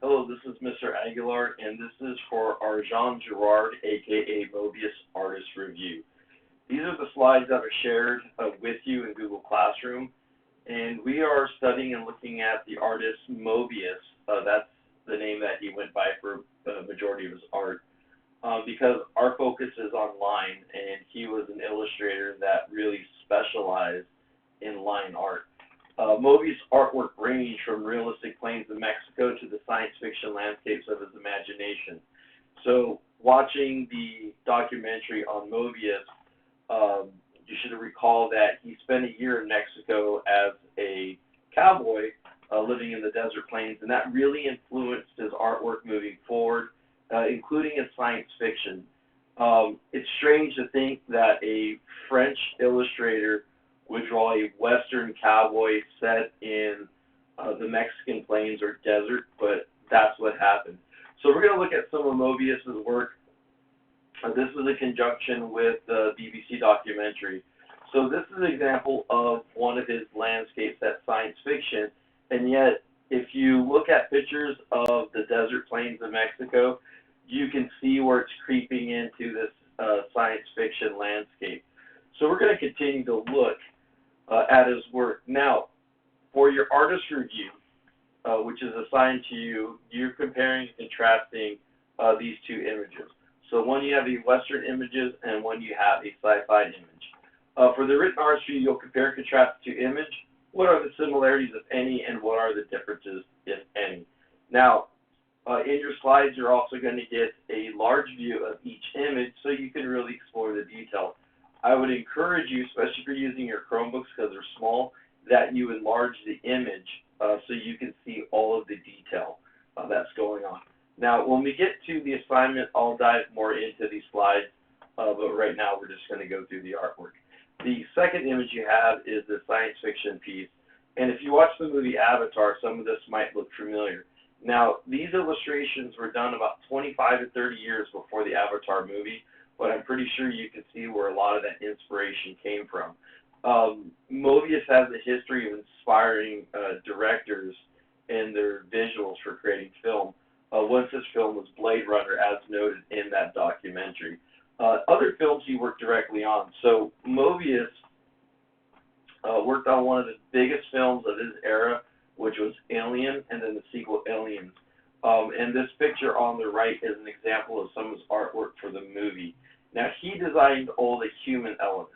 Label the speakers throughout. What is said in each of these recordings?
Speaker 1: Hello, this is Mr. Aguilar, and this is for our Jean Girard, aka Moebius Artist Review. These are the slides that are shared with you in Google Classroom, and we are studying and looking at the artist Moebius. That's the name that he went by for the majority of his art, because our focus is on line, and he was an illustrator that really specialized in line art. Moebius' artwork ranged from realistic plains of Mexico to the science fiction landscapes of his imagination. So, watching the documentary on Moebius, you should recall that he spent a year in Mexico as a cowboy living in the desert plains, and that really influenced his artwork moving forward, including in science fiction. It's strange to think that a French illustrator would draw a Western cowboy set in the Mexican plains or desert, but that's what happened. So we're going to look at some of Moebius's work. This is a conjunction with the BBC documentary. So this is an example of one of his landscapes that's science fiction, and yet if you look at pictures of the desert plains of Mexico, you can see where it's creeping into this science fiction landscape. So we're going to continue to look at his work. Now, for your artist review, which is assigned to you, you're comparing and contrasting these two images. So one you have the Western images, and one you have a sci-fi image. For the written artist review, you'll compare and contrast the two images. What are the similarities, if any, and what are the differences, if any? Now, in your slides, you're also going to get a large view of each image so you can really explore the detail. I would encourage you, especially if you're using your Chromebooks because they're small, that you enlarge the image so you can see all of the detail that's going on. Now, when we get to the assignment, I'll dive more into these slides, but right now we're just going to go through the artwork. The second image you have is the science fiction piece, and if you watch the movie Avatar, some of this might look familiar. Now, these illustrations were done about 25 to 30 years before the Avatar movie, but I'm pretty sure you can see where a lot of that inspiration came from. Moebius has a history of inspiring directors in their visuals for creating film. One such film was Blade Runner, as noted in that documentary. Other films he worked directly on. So Moebius worked on one of the biggest films of his era, which was Alien, and then the sequel Aliens. And this picture on the right is an example of some of his artwork for the movie. Now, he designed all the human elements.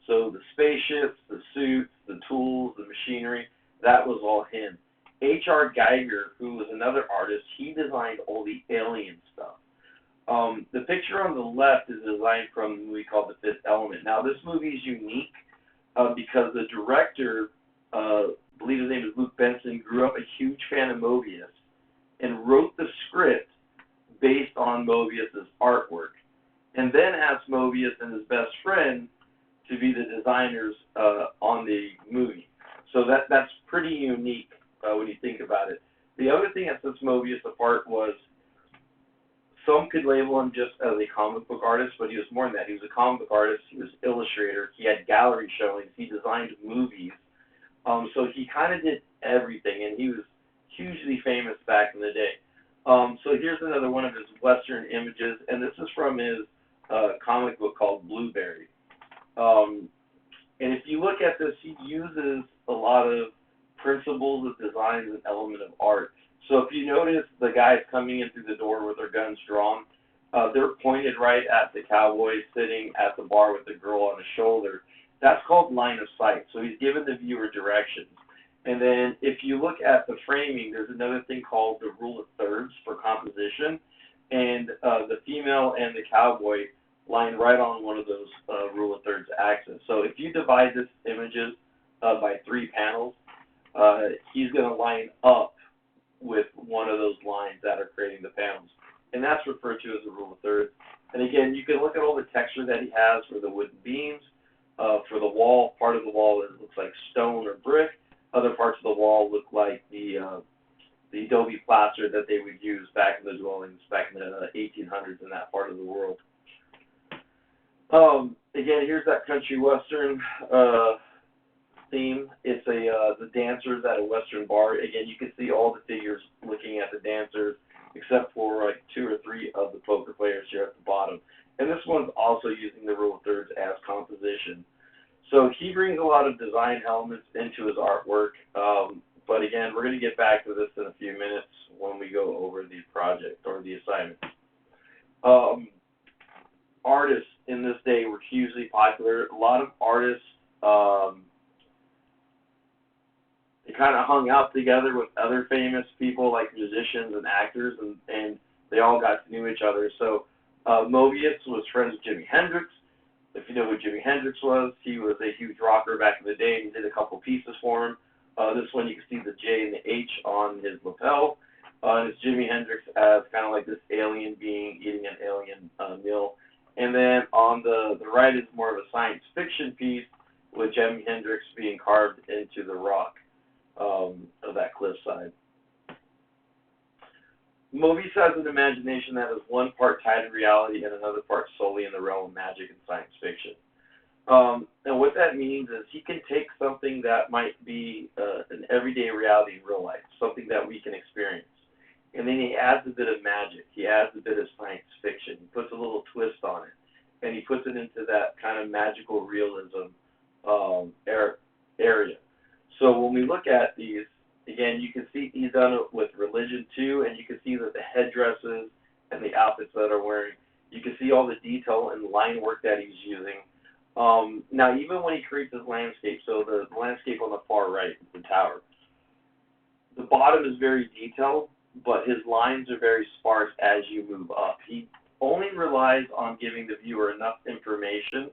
Speaker 1: So the spaceships, the suits, the tools, the machinery, that was all him. H.R. Geiger, who was another artist, he designed all the alien stuff. The picture on the left is designed from the movie called The Fifth Element. Now, this movie is unique because the director, I believe his name is Luke Benson, grew up a huge fan of Moebius and wrote the script based on Moebius's artwork, and then asked Moebius and his best friend to be the designers on the movie. So that's pretty unique when you think about it. The other thing that sets Moebius apart was some could label him just as a comic book artist, but he was more than that. He was a comic book artist, he was an illustrator, he had gallery showings, he designed movies. So he kind of did everything, and he was hugely famous back in the day. So here's another one of his Western images, and this is from his comic book called Blueberry. And if you look at this, he uses a lot of principles of design as an element of art. So if you notice the guys coming in through the door with their guns drawn, they're pointed right at the cowboy sitting at the bar with the girl on his shoulder. That's called line of sight. So he's given the viewer directions. And then if you look at the framing, there's another thing called the rule of thirds for composition. And the female and the cowboy line right on one of those rule of thirds axis. So if you divide this images by 3 panels, he's going to line up with one of those lines that are creating the panels. And that's referred to as the rule of thirds. And again, you can look at all the texture that he has for the wooden beams. For the wall, part of the wall looks like stone or brick. Other parts of the wall look like the adobe plaster that they would use back in the dwellings back in the 1800s in that part of the world. Again, here's that country western theme. It's the dancers at a western bar. Again, you can see all the figures looking at the dancers, except for like 2 or 3 of the poker players here at the bottom. And this one's also using the rule of thirds as composition. So he brings a lot of design elements into his artwork. But again, we're going to get back to this in a few minutes when we go over the project or the assignment. Artists in this day were hugely popular. A lot of artists, they kind of hung out together with other famous people like musicians and actors, and they all got to know each other. So Moebius was friends with Jimi Hendrix. If you know who Jimi Hendrix was, he was a huge rocker back in the day, and he did a couple pieces for him. This one, you can see the J and the H on his lapel. And it's Jimi Hendrix as kind of like this alien being eating an alien meal. And then on the right is more of a science fiction piece with Jimi Hendrix being carved into the rock of that cliffside. Moebius has an imagination that is one part tied to reality and another part solely in the realm of magic and science fiction. And what that means is he can take something that might be an everyday reality in real life, something that we can experience, and then he adds a bit of magic. He adds a bit of science fiction. He puts a little twist on it, and he puts it into that kind of magical realism area. So when we look at these, again, you can see he's done it with religion too, and you can see that the headdresses and the outfits that are wearing, you can see all the detail and line work that he's using. Now, even when he creates his landscape, so the landscape on the far right, the tower, the bottom is very detailed, but his lines are very sparse as you move up. He only relies on giving the viewer enough information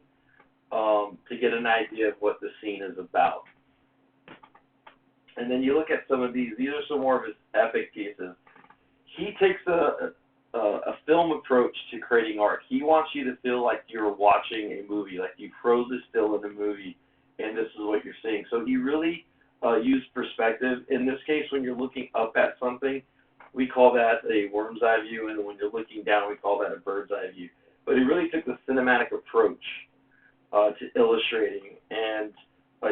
Speaker 1: to get an idea of what the scene is about. And then you look at some of these are some more of his epic pieces. He takes a film approach to creating art. He wants you to feel like you're watching a movie, like you froze it still in a movie, and this is what you're seeing. So he really used perspective. In this case, when you're looking up at something, we call that a worm's eye view, and when you're looking down, we call that a bird's eye view. But he really took the cinematic approach to illustrating, and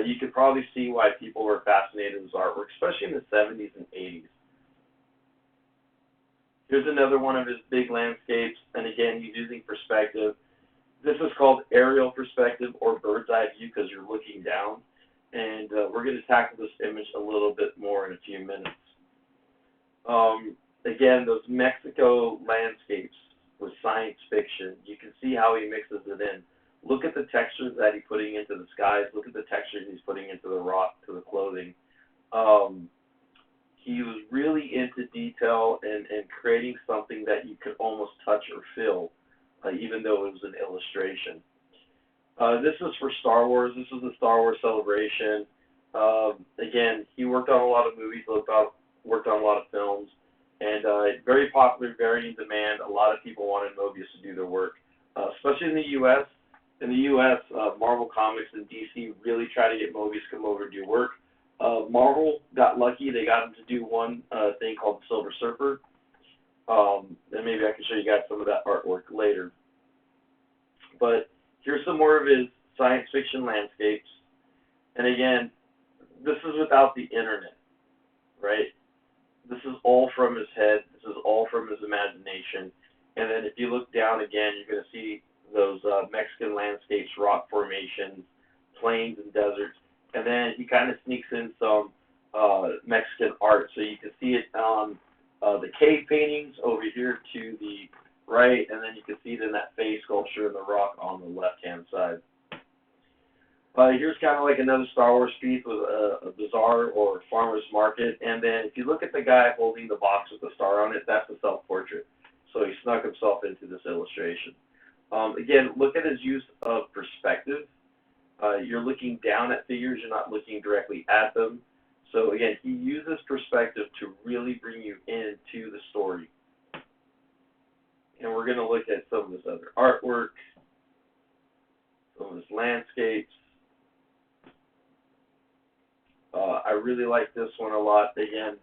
Speaker 1: you could probably see why people were fascinated with his artwork, especially in the 70s and 80s. Here's another one of his big landscapes, and again, he's using perspective. This is called aerial perspective or bird's eye view because you're looking down, and we're going to tackle this image a little bit more in a few minutes. Again, those Mexico landscapes with science fiction, you can see how he mixes it in. Look at the textures that he's putting into the skies. Look at the textures he's putting into the rock, to the clothing. He was really into detail and creating something that you could almost touch or feel, even though it was an illustration. This is for Star Wars. This is the Star Wars Celebration. Again, he worked on a lot of movies, worked on a lot of films, and very popular, very in demand. A lot of people wanted Moebius to do their work, especially in the U.S. In the U.S., Marvel Comics and DC really try to get Moebius to come over and do work. Marvel got lucky. They got him to do one thing called the Silver Surfer. And maybe I can show you guys some of that artwork later. But here's some more of his science fiction landscapes. And again, this is without the internet, right? This is all from his head. This is all from his imagination. And then if you look down again, you're going to see those Mexican landscapes, rock formations, plains and deserts. And then he kind of sneaks in some Mexican art. So you can see it on the cave paintings over here to the right, and then you can see it in that face sculpture in the rock on the left-hand side. Here's kind of like another Star Wars piece with a bazaar or farmer's market. And then if you look at the guy holding the box with the star on it, that's a self-portrait. So he snuck himself into this illustration. Again, look at his use of perspective. You're looking down at figures, you're not looking directly at them. So again, he uses perspective to really bring you into the story. And we're going to look at some of his other artwork, some of his landscapes. I really like this one a lot. Again,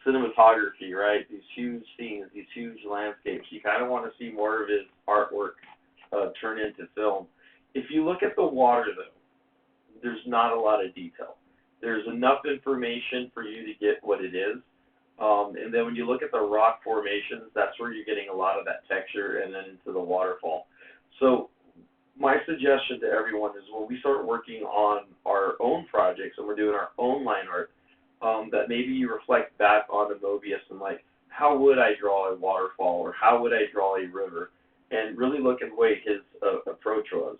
Speaker 1: cinematography, right? These huge scenes, these huge landscapes. You kind of want to see more of his artwork turn into film. If you look at the water, though, there's not a lot of detail. There's enough information for you to get what it is. And then when you look at the rock formations, that's where you're getting a lot of that texture and then into the waterfall. So my suggestion to everyone is when we start working on our own projects and we're doing our own line art, that maybe you reflect back on the Moebius and like, how would I draw a waterfall or how would I draw a river? And really look at the way his approach was.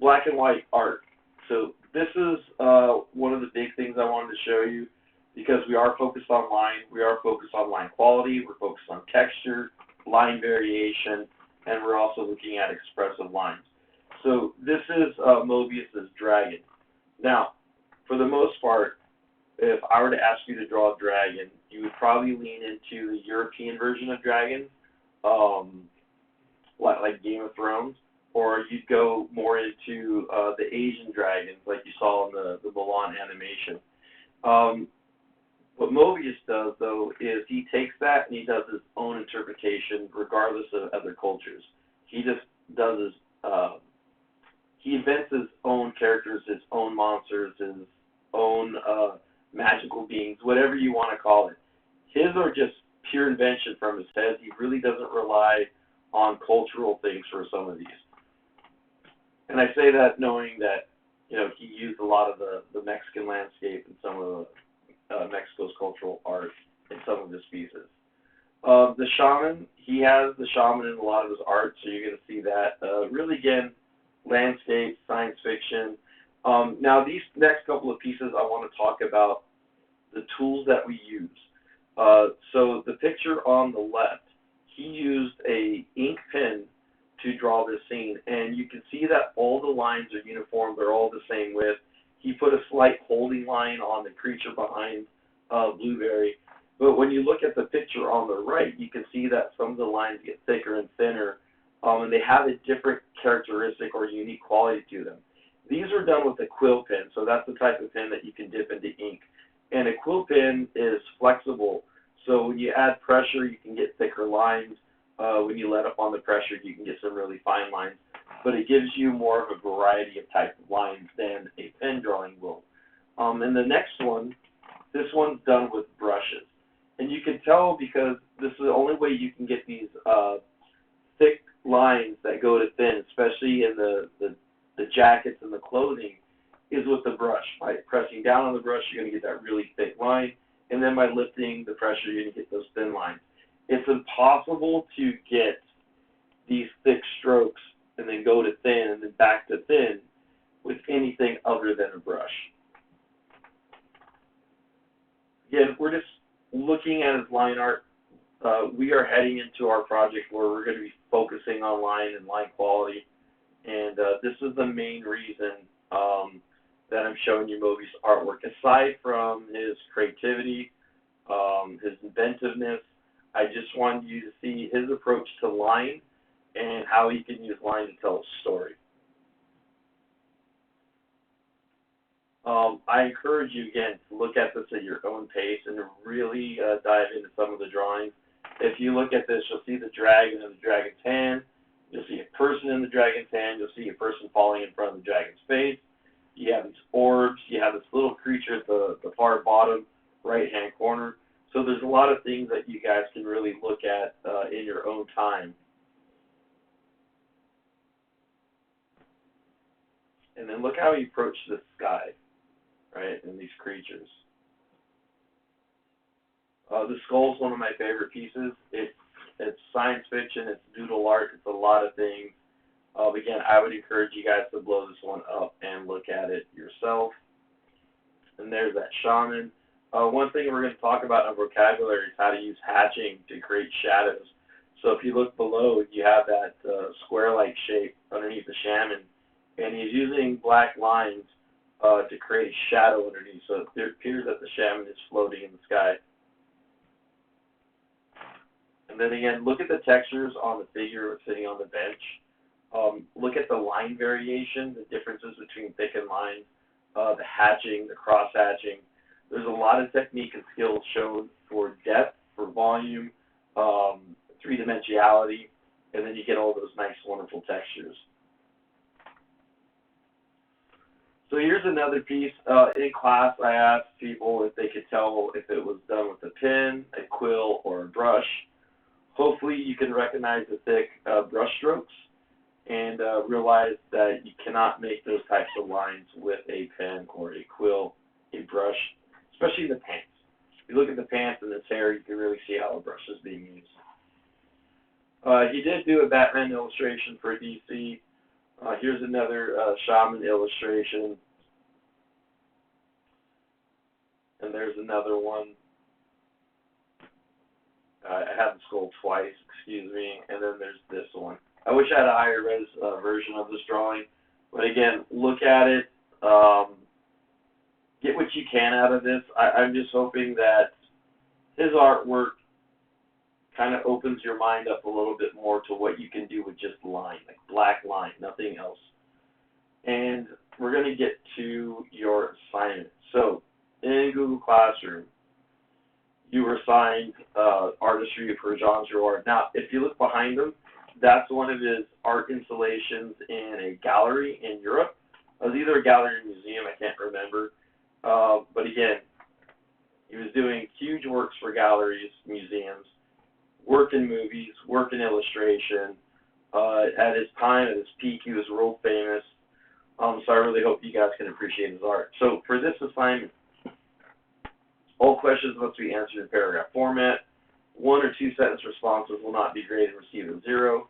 Speaker 1: Black and white art. So this is one of the big things I wanted to show you because we are focused on line, we are focused on line quality, we're focused on texture, line variation, and we're also looking at expressive lines. So this is Moebius's dragon. Now, for the most part, if I were to ask you to draw a dragon, you would probably lean into the European version of dragons, like Game of Thrones, or you'd go more into the Asian dragons, like you saw in the Mulan animation. What Moebius does, though, is he takes that and he does his own interpretation, regardless of other cultures. He just does his, he invents his own characters, his own monsters, his own magical beings, whatever you want to call it. His are just pure invention from his head. He really doesn't rely on cultural things for some of these. And I say that knowing that, you know, he used a lot of the Mexican landscape and some of Mexico's cultural art in some of his pieces. The shaman, he has the shaman in a lot of his art, so you're going to see that. Really, again, landscape, science fiction. Now, these next couple of pieces, I want to talk about the tools that we use. So the picture on the left, he used a ink pen to draw this scene, and you can see that all the lines are uniform, they're all the same width. He put a slight holding line on the creature behind Blueberry, but when you look at the picture on the right, you can see that some of the lines get thicker and thinner, and they have a different characteristic or unique quality to them. These are done with a quill pen, so that's the type of pen that you can dip into ink. And a quill pen is flexible, so when you add pressure, you can get thicker lines. When you let up on the pressure, you can get some really fine lines. But it gives you more of a variety of type of lines than a pen drawing will. And the next one, this one's done with brushes. And you can tell because this is the only way you can get these thick lines that go to thin, especially in the jackets and the clothing, is with the brush. By pressing down on the brush, you're going to get that really thick line. And then by lifting the pressure, you're going to get those thin lines. It's impossible to get these thick strokes and then go to thin and then back to thin with anything other than a brush. Again, we're just looking at his line art. We are heading into our project where we're going to be focusing on line and line quality. And this is the main reason that I'm showing you Moebius artwork. Aside from his creativity, his inventiveness, I just wanted you to see his approach to line and how he can use line to tell a story. I encourage you, again, to look at this at your own pace and to really dive into some of the drawings. If you look at this, you'll see the dragon in the dragon's hand. You'll see a person in the dragon's hand. You'll see a person falling in front of the dragon's face. You have these orbs. You have this little creature at the far bottom right-hand corner. So there's a lot of things that you guys can really look at in your own time. And then look how he approached the sky, right, and these creatures. The skull is one of my favorite pieces. It's science fiction, it's doodle art, it's a lot of things. Again, I would encourage you guys to blow this one up and look at it yourself. And there's that shaman. One thing we're going to talk about in vocabulary is how to use hatching to create shadows. So if you look below, you have that square-like shape underneath the shaman, and he's using black lines to create shadow underneath. So it appears that the shaman is floating in the sky. And then again, look at the textures on the figure sitting on the bench. Look at the line variation, the differences between thick and line, the hatching, the cross-hatching. There's a lot of technique and skills shown for depth, for volume, three-dimensionality, and then you get all those nice, wonderful textures. So here's another piece. In class, I asked people if they could tell if it was done with a pen, a quill, or a brush. Hopefully you can recognize the thick brush strokes and realize that you cannot make those types of lines with a pen or a quill, a brush, especially the pants. If you look at the pants and this hair, you can really see how a brush is being used. He did do a Batman illustration for DC. Here's another shaman illustration. And there's another one. I had to scroll twice, excuse me. And then there's this one. I wish I had a higher res version of this drawing. But again, look at it. Get what you can out of this. I'm just hoping that his artwork kind of opens your mind up a little bit more to what you can do with just line, like black line, nothing else. And we're going to get to your assignment. So in Google Classroom, you were assigned artistry for Jean Girard. Now, if you look behind him, that's one of his art installations in a gallery in Europe. It was either a gallery or museum, I can't remember. But again, he was doing huge works for galleries, museums, work in movies, work in illustration. At his time, at his peak, he was world famous. So I really hope you guys can appreciate his art. So for this assignment, all questions must be answered in paragraph format. 1 or 2 sentence responses will not be graded and receive a 0.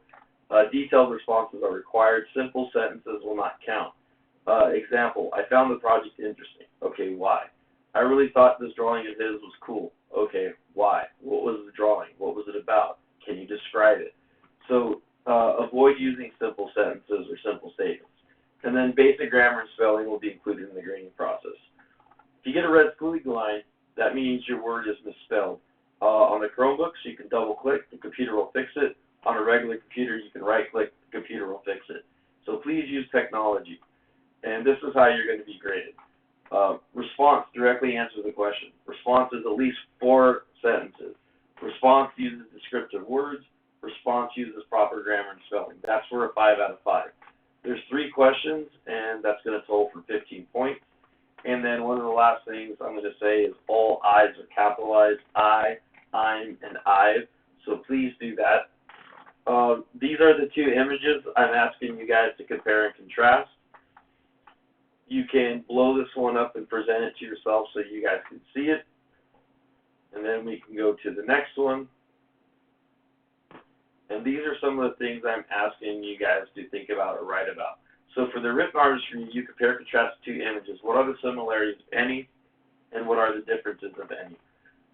Speaker 1: Detailed responses are required. Simple sentences will not count. Example, I found the project interesting. Okay, why? I really thought this drawing of his was cool. Okay, why? What was the drawing? What was it about? Can you describe it? So avoid using simple sentences or simple statements. And then basic grammar and spelling will be included in the grading process. If you get a red squiggly line, that means your word is misspelled. On the Chromebooks, you can double-click, the computer will fix it. On a regular computer, you can right-click, the computer will fix it. So please use technology. And this is how you're going to be graded. Response directly answers the question. Response is at least 4 sentences. Response uses descriptive words. Response uses proper grammar and spelling. That's for a 5 out of 5. There's 3 questions, and that's going to total for 15 points. And then one of the last things I'm going to say is all I's are capitalized. I, I'm, and I've. So please do that. These are the 2 images I'm asking you guys to compare and contrast. You can blow this one up and present it to yourself so you guys can see it. And then we can go to the next one. And these are some of the things I'm asking you guys to think about or write about. So for the written artistry, you compare and contrast 2 images. What are the similarities, if any, and what are the differences, if any?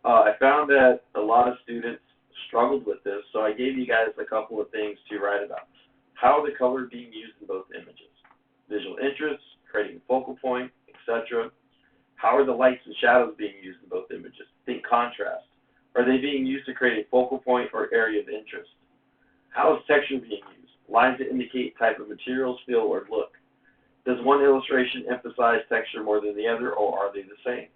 Speaker 1: I found that a lot of students struggled with this, so I gave you guys a couple of things to write about. How are the colors being used in both images? Visual interests, creating a focal point, etc. How are the lights and shadows being used in both images? Think contrast. Are they being used to create a focal point or area of interest? How is texture being used? Lines that indicate type of materials, feel, or look. Does one illustration emphasize texture more than the other, or are they the same?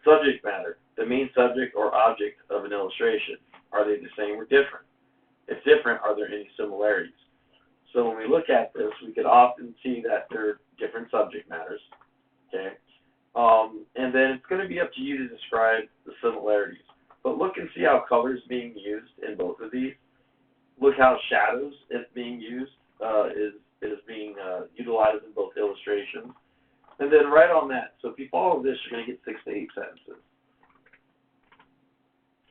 Speaker 1: Subject matter, the main subject or object of an illustration. Are they the same or different? If different, are there any similarities? So when we look at this, we could often see that there are different subject matters. Okay, and then it's going to be up to you to describe the similarities. But look and see how color is being used in both of these. Look how shadows is being used, is being utilized in both illustrations. And then write on that. So if you follow this, you're going to get 6 to 8 sentences.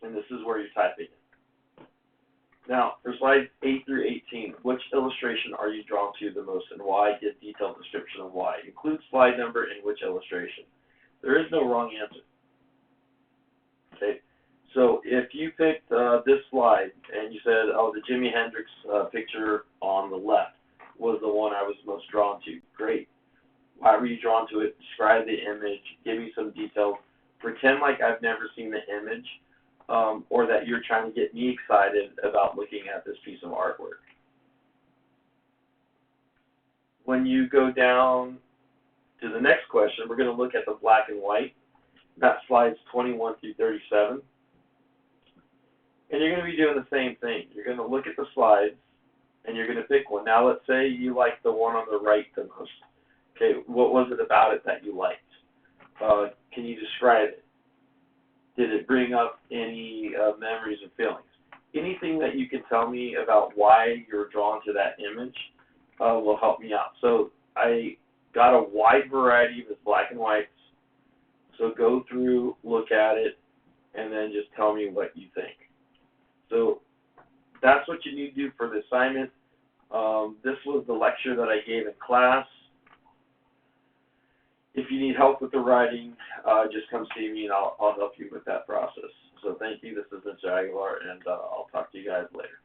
Speaker 1: And this is where you're typing it. Now, for slides 8 through 18, which illustration are you drawn to the most and why? Give detailed description of why. Include slide number in which illustration. There is no wrong answer. Okay. So if you picked this slide and you said, oh, the Jimi Hendrix picture on the left was the one I was most drawn to, great. Why were you drawn to it? Describe the image. Give me some details. Pretend like I've never seen the image or that you're trying to get me excited about looking at this piece of artwork. When you go down to the next question, we're going to look at the black and white. That slides 21 through 37. And you're going to be doing the same thing. You're going to look at the slides, and you're going to pick one. Now, let's say you like the one on the right the most. Okay, what was it about it that you liked? Can you describe it? Did it bring up any memories or feelings? Anything that you can tell me about why you're drawn to that image will help me out. So I got a wide variety of its black and whites. So go through, look at it, and then just tell me what you think. So that's what you need to do for the assignment. This was the lecture that I gave in class. If you need help with the writing, just come see me and I'll help you with that process. So thank you. This is Mr. Aguilar, and I'll talk to you guys later.